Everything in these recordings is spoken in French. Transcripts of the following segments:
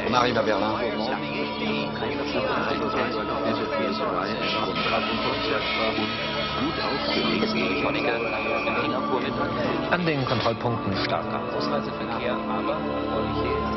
On arrive à Berlin. An den Kontrollpunkten starker Ausreiseverkehr, aber erfreuliche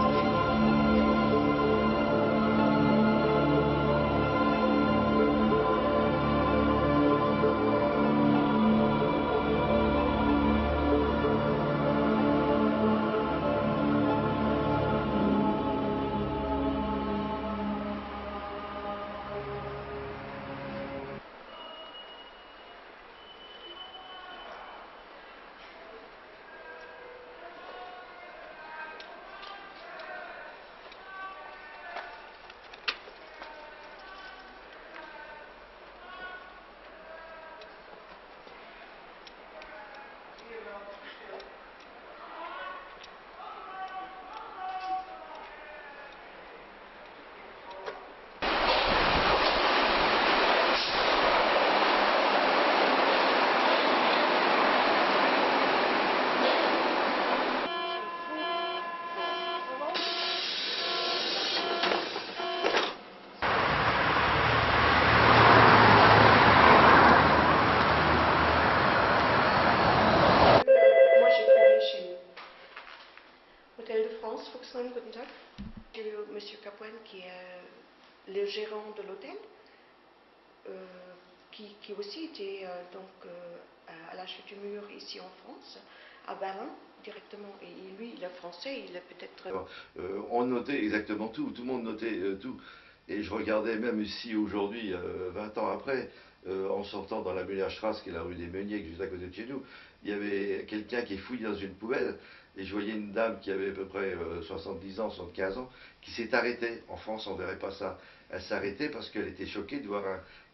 Volkswagen, guten Tag. Monsieur Capoine, qui est le gérant de l'hôtel, qui aussi était à l'achat du mur ici en France, à Berlin directement. Et lui, il est français, il est peut-être... On notait exactement tout le monde notait tout. Et je regardais même ici aujourd'hui, 20 ans après, en sortant dans la Müllerstrasse, qui est la rue des Meuniers, juste à côté de chez nous, il y avait quelqu'un qui fouillait dans une poubelle, et je voyais une dame qui avait à peu près 70 ans, 75 ans, qui s'est arrêtée. En France, on ne verrait pas ça. Elle s'arrêtait parce qu'elle était choquée de voir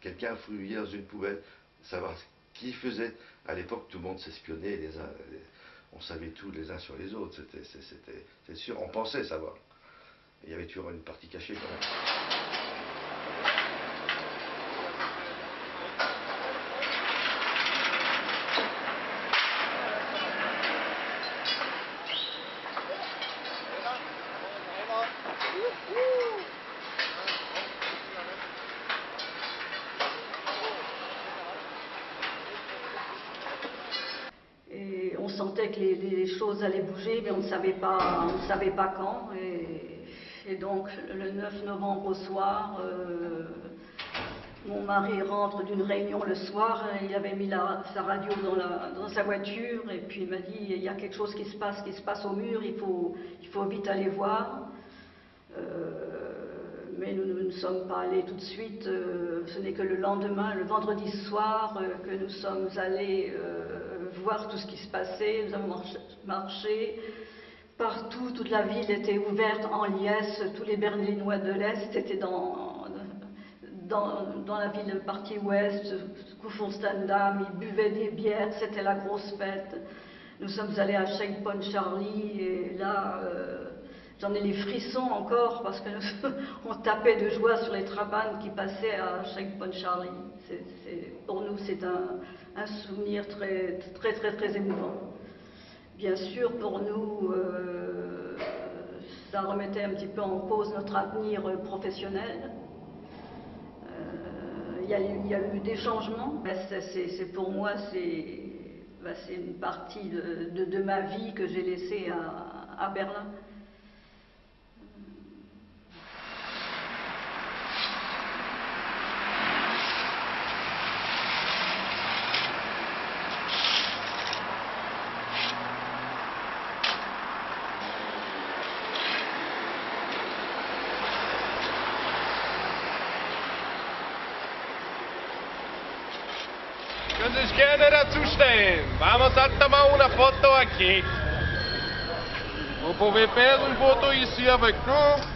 quelqu'un fouiller dans une poubelle, savoir qui faisait. À l'époque, tout le monde s'espionnait, on savait tout les uns sur les autres, c'est sûr, on pensait savoir. Il y avait toujours une partie cachée quand même. Et on sentait que les choses allaient bouger, mais on ne savait pas quand. Et donc le 9 novembre au soir, mon mari rentre d'une réunion le soir, il avait mis sa radio dans sa voiture, et puis il m'a dit il y a quelque chose qui se passe au mur, il faut vite aller voir. Mais nous ne sommes pas allés tout de suite, ce n'est que le lendemain, le vendredi soir, que nous sommes allés voir tout ce qui se passait. Nous avons marché partout, toute la ville était ouverte en liesse, tous les Berlinois de l'Est étaient dans la ville partie ouest, Kurfürstendamm, ils buvaient des bières, c'était la grosse fête. Nous sommes allés à Checkpoint Charlie, et là, j'en ai les frissons encore parce que on tapait de joie sur les trabanes qui passaient à Checkpoint Charlie. Pour nous, c'est un souvenir très émouvant. Bien sûr, pour nous, ça remettait un petit peu en cause notre avenir professionnel. Il y a eu des changements. Pour moi, c'est une partie de ma vie que j'ai laissée à Berlin. Können Sie sich gerne dazu stellen. Vamos a tomar una foto aquí. Vous pouvez faire une photo ici avec nous.